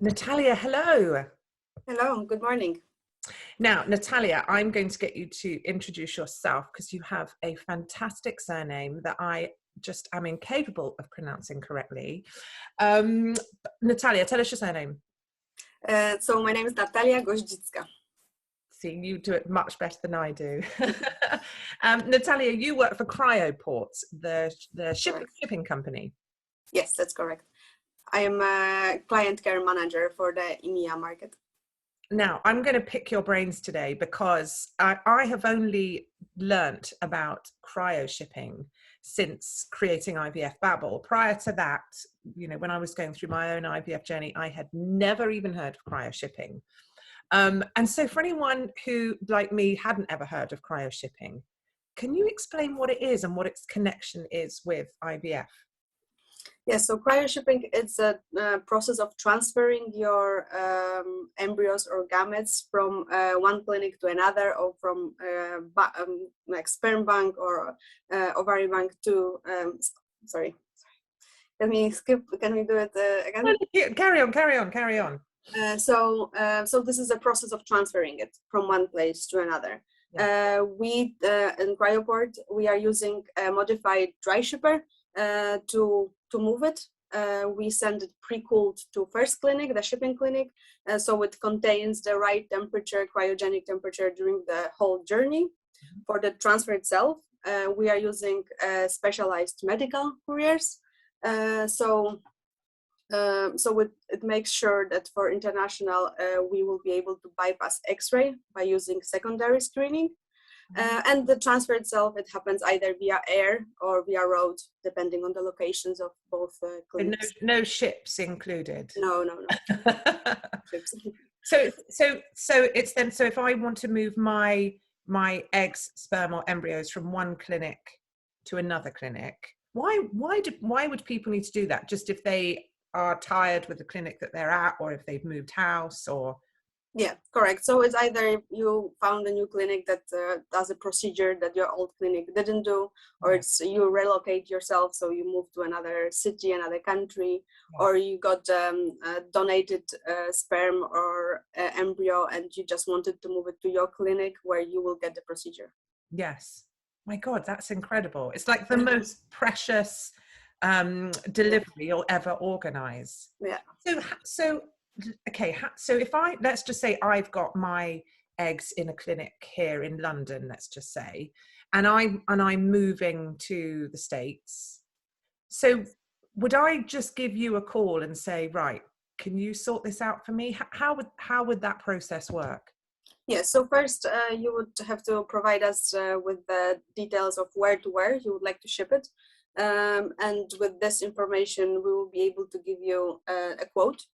Natalia, hello. Hello, good morning. Now, Natalia, I'm going to get you to introduce yourself because you have a fantastic surname that I just am incapable of pronouncing correctly. Natalia, tell us your surname. So my name is Natalia Gozdzicka. See, you do it much better than I do. Natalia, you work for Cryoport, the shipping company. Yes, that's correct. I am a client care manager for the EMEA market. Now, I'm going to pick your brains today because I have only learnt about cryo shipping since creating IVFbabble. Prior to that, when I was going through my own IVF journey, I had never even heard of cryo shipping. And so for anyone who, like me, hadn't ever heard of cryo shipping, can you explain what it is and what its connection is with IVF? Yes, so cryo shipping is a process of transferring your embryos or gametes from one clinic to another, or from like sperm bank or ovary bank to sorry. Can we do it again? Carry on. So this is a process of transferring it from one place to another. Yeah. We in Cryoport, we are using a modified dry shipper to move it. We send it pre-cooled to first clinic, the shipping clinic, so it contains the right temperature, cryogenic temperature during the whole journey. For the transfer itself, we are using specialized medical couriers. So it makes sure that for international, we will be able to bypass X-ray by using secondary screening. And the transfer itself, it happens either via air or via road, depending on the locations of both clinics. No ships included? No. So it's then, so if I want to move my eggs, sperm or embryos from one clinic to another clinic, why would people need to do that? Just if they are tired with the clinic that they're at, or if they've moved house, or? Yeah, correct. So it's either you found a new clinic that does a procedure that your old clinic didn't do, or it's you relocate yourself, so you move to another city, another country, or you got donated sperm or embryo and you just wanted to move it to your clinic where you will get the procedure. Yes. My God, that's incredible. It's like the most precious delivery you'll ever organize. Yeah. So okay, so if let's just say I've got my eggs in a clinic here in London, let's just say, and I'm moving to the States. So would I just give you a call and say, right, can you sort this out for me? How would that process work? Yes, so first you would have to provide us with the details of where you would like to ship it. And with this information, we will be able to give you a quote.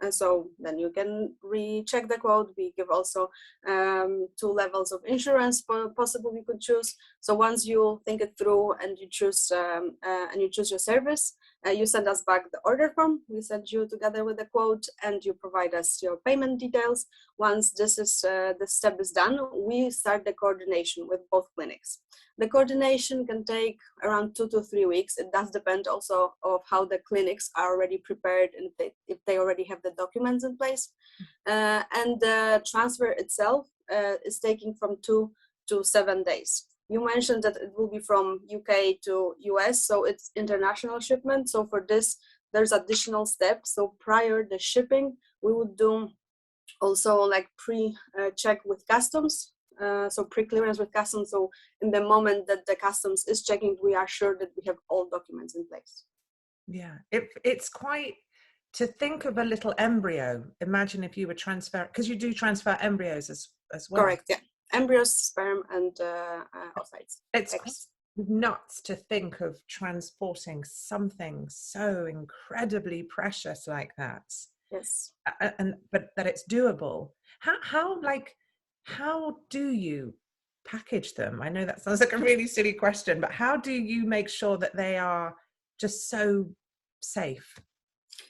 And so then you can recheck the quote. We give also 2 levels of insurance possible you could choose. So once you think it through and you choose your service, you send us back the order form. We send you together with the quote, and you provide us your payment details. Once this step is done, we start the coordination with both clinics. The coordination can take around 2 to 3 weeks. It does depend also of how the clinics are already prepared and if they already have the documents in place. And the transfer itself is taking from 2 to 7 days. You mentioned that it will be from UK to US, so it's international shipment. So for this, there's additional steps. So prior the shipping, we would do also like pre-check with customs. So pre-clearance with customs. So in the moment that the customs is checking, we are sure that we have all documents in place. Yeah, it's quite, to think of a little embryo. Imagine if you were because you do transfer embryos as well. Correct, yeah. Embryos, sperm, and oocytes. It's nuts to think of transporting something so incredibly precious like that. Yes. But that it's doable. How do you package them? I know that sounds like a really silly question, but how do you make sure that they are just so safe?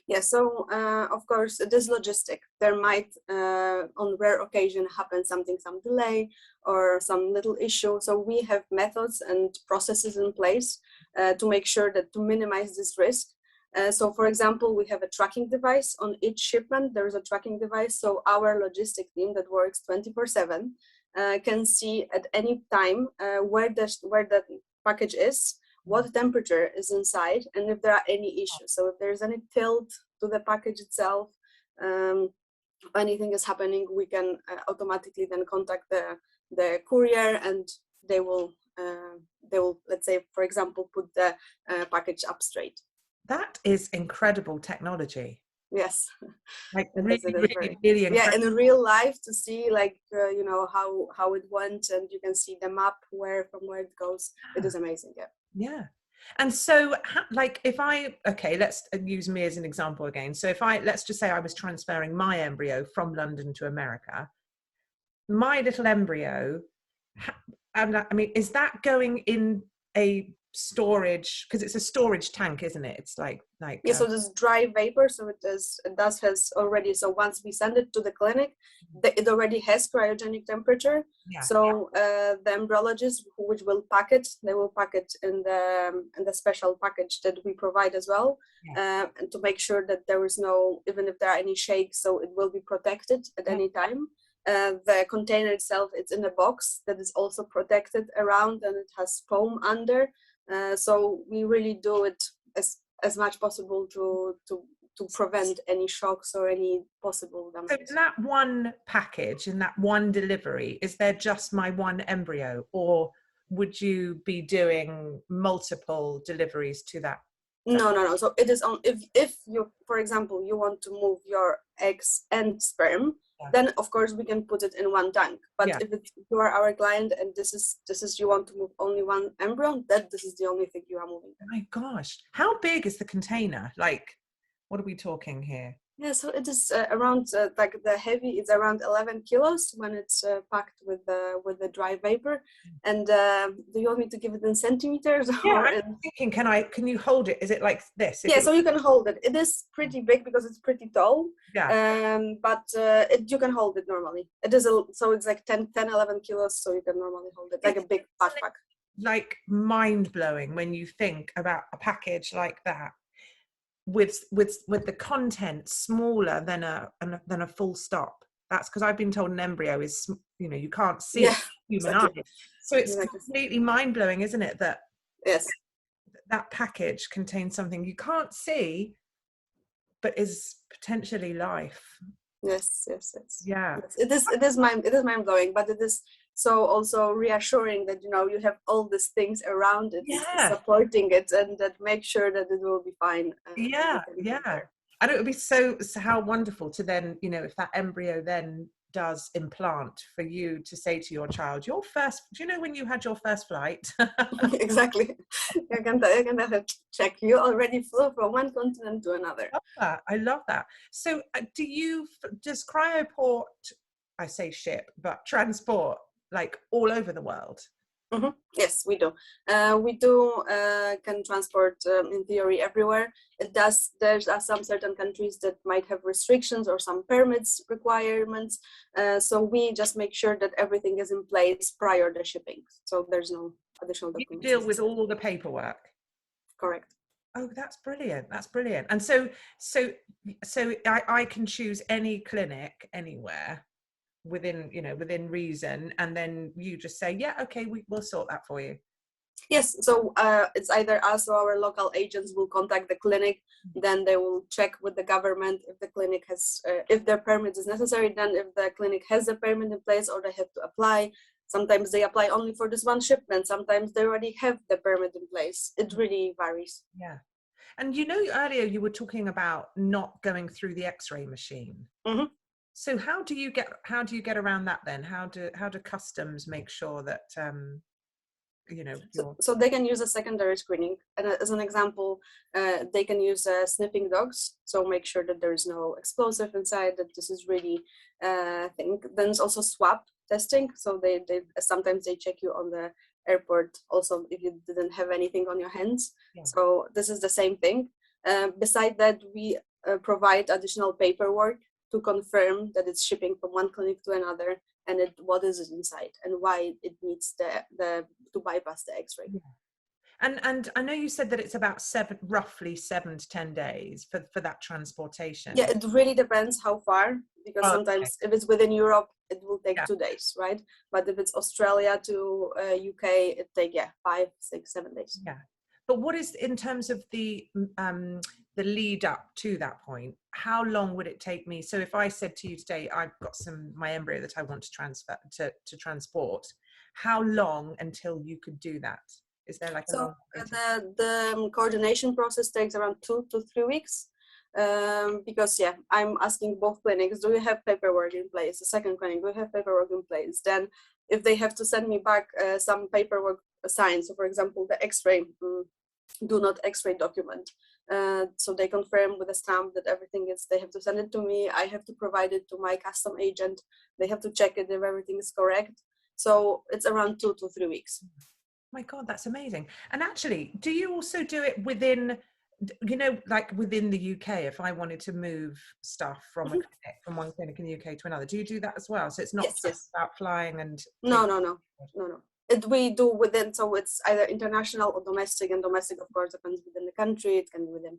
Yeah, so of course it is logistic. There might on rare occasion happen some delay or some little issue. So we have methods and processes in place to make sure that to minimize this risk. So for example, we have a tracking device on each shipment. There is a tracking device. So our logistic team that works 24/7 can see at any time where the package is, what temperature is inside, and if there are any issues. So if there's any tilt to the package itself, if anything is happening, we can automatically then contact the courier, and they will let's say, for example, put the package up straight. That is incredible technology. Yes, Like it really, is, it is really, very, really yeah, incredible. in real life to see like you know how it went, and you can see the map from where it goes. It is amazing. Yeah. Yeah. And so like if okay, let's use me as an example again. So if let's just say I was transferring my embryo from London to America, my little embryo, and I mean, is that going in a storage, because it's a storage tank, isn't it? It's like Yeah, so this dry vapor, so it has already, so once we send it to the clinic, it already has cryogenic temperature. yeah. So the embryologist which will pack it, they will pack it in the special package that we provide as well, and to make sure that there is no, even if there are any shakes, so it will be protected at any time. The container itself, it's in a box that is also protected around, and it has foam under. So we really do it as much possible to prevent any shocks or any possible damage. So in that one package, in that one delivery, is there just my one embryo, or would you be doing multiple deliveries to that? No. So it is on, if you, for example, you want to move your eggs and sperm, then of course we can put it in one tank. But if you are our client and this is you want to move only one embryo, this is the only thing you are moving. Oh my gosh, how big is the container? Like, what are we talking here? Yeah, so it is around like the heavy is around 11 kilos when it's packed with the dry vapor. And do you want me to give it in centimeters? Yeah, or I'm thinking, can you hold it? Is it like this? Yeah, so you can hold it. It is pretty big because it's pretty tall. Yeah. But you can hold it normally. It is so it's like 11 kilos, so you can normally hold it like a big backpack. Like mind-blowing when you think about a package like that, with the content smaller than a full stop. That's because I've been told an embryo is, you can't see it with human eye. So it's completely mind-blowing, isn't it, that that package contains something you can't see but is potentially life. Yes. Yeah. Yes. It is mind-blowing, but it is so also reassuring that you have all these things around it, supporting it, and that make sure that it will be fine. And it would be so how wonderful to then, if that embryo then does implant, for you to say to your child, do you know when you had your first flight? Exactly. I can check. You already flew from one continent to another. I love that. So does Cryoport, I say ship, but transport like all over the world? Mm-hmm. Yes, we do. We can transport in theory everywhere. There's some certain countries that might have restrictions or some permits requirements. So we just make sure that everything is in place prior to shipping. So there's no additional documents. You deal with all the paperwork. Correct. Oh, that's brilliant. That's brilliant. And so I can choose any clinic anywhere within reason, and then you just say, yeah, okay, we'll sort that for you. Yes, so it's either us or our local agents will contact the clinic, then they will check with the government if the clinic has, if their permit is necessary, then if the clinic has a permit in place or they have to apply. Sometimes they apply only for this one shipment, sometimes they already have the permit in place. It really varies. Yeah. And earlier you were talking about not going through the X-ray machine. Mm-hmm. So how do you get around that then? How do customs make sure that so they can use a secondary screening, and as an example, they can use sniffing dogs, so make sure that there is no explosive inside, that this is really thing. Then there's also swab testing, so they sometimes they check you on the airport also if you didn't have anything on your hands. So this is the same thing. Beside that, we provide additional paperwork to confirm that it's shipping from one clinic to another, and what is inside and why it needs to bypass the X-ray. And I know you said that it's about roughly 7 to 10 days for that transportation. Yeah, it really depends how far, because Oh, okay. sometimes if it's within Europe, it will take Yeah. 2 days, right? But if it's Australia to UK, it take 5, 6, 7 days. Yeah. But what is, in terms of the lead up to that point, how long would it take me? So if I said to you today, I've got my embryo that I want to transfer to transport, how long until you could do that? Is there like a So long the coordination process takes around 2 to 3 weeks. Because I'm asking both clinics, do you have paperwork in place? The second clinic, do you have paperwork in place? Then if they have to send me back some paperwork signed, so for example the x-ray, do not x-ray document, so they confirm with a stamp that everything is, they have to send it to me, I have to provide it to my custom agent, they have to check it if everything is correct. So it's around 2 to 3 weeks. My God, that's amazing. And actually, do you also do it within, like within the UK, if I wanted to move stuff from a clinic, from one clinic in the UK to another, do you do that as well? So it's not Yes, just yes. about flying and No. We do within, so it's either international or domestic, and domestic, of course, depends within the country. It can be within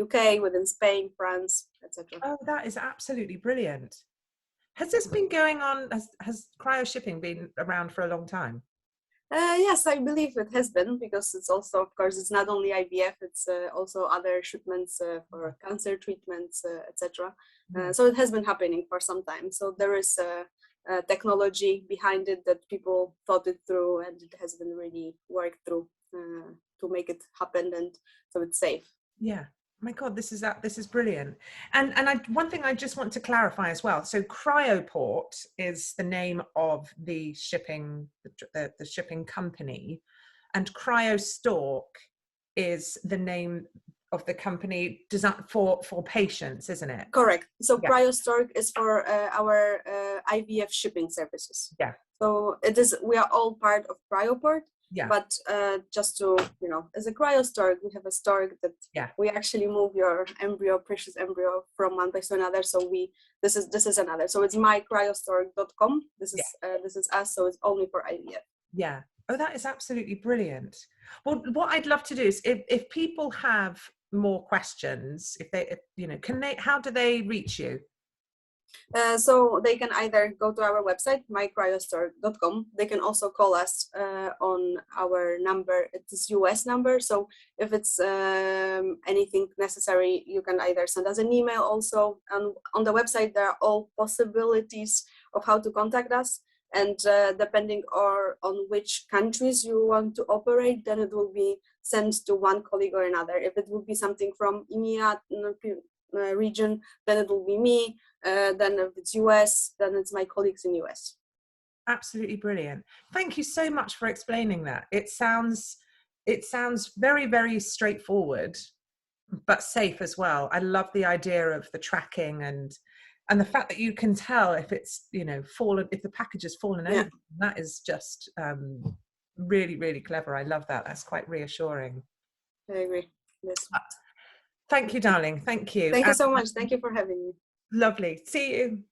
UK, within Spain, France, etc. Oh, that is absolutely brilliant. Has this been going on? Has cryo shipping been around for a long time? Yes, I believe it has been, because it's also, of course, it's not only IVF, it's also other shipments for cancer treatments, etc. So it has been happening for some time. So there is technology behind it that people thought it through, and it has been really worked through to make it happen, and so it's safe. Yeah. My God, this is brilliant. And one thing I just want to clarify as well. So Cryoport is the name of the shipping, the shipping company, and Cryostork is the name of the company designed for patients, isn't it? Correct. So Yeah. Cryostork is for our IVF shipping services. Yeah. So we are all part of Cryoport. Yeah. But just to, as a Cryostork, we have a stork that we actually move your embryo, precious embryo, from one place to another. So this is another. So it's mycryostork.com. This is us. So it's only for IVF. Yeah. Oh, that is absolutely brilliant. Well, what I'd love to do is, if people have more questions, how do they reach you? So they can either go to our website, mycryostork.com. They can also call us on our number. It's US number. So if it's anything necessary, you can either send us an email also. On the website, there are all possibilities of how to contact us. And depending on which countries you want to operate, then it will be sent to one colleague or another. If it will be something from EMEA region, then it will be me. Then if it's US, then it's my colleagues in US. Absolutely brilliant. Thank you so much for explaining that. It sounds very, very straightforward, but safe as well. I love the idea of the tracking and the fact that you can tell if it's, fallen, if the package has fallen over. That is just really, really clever. I love that. That's quite reassuring. I agree. Yes. Thank you, darling. Thank you. Thank you so much. Thank you for having me. Lovely. See you.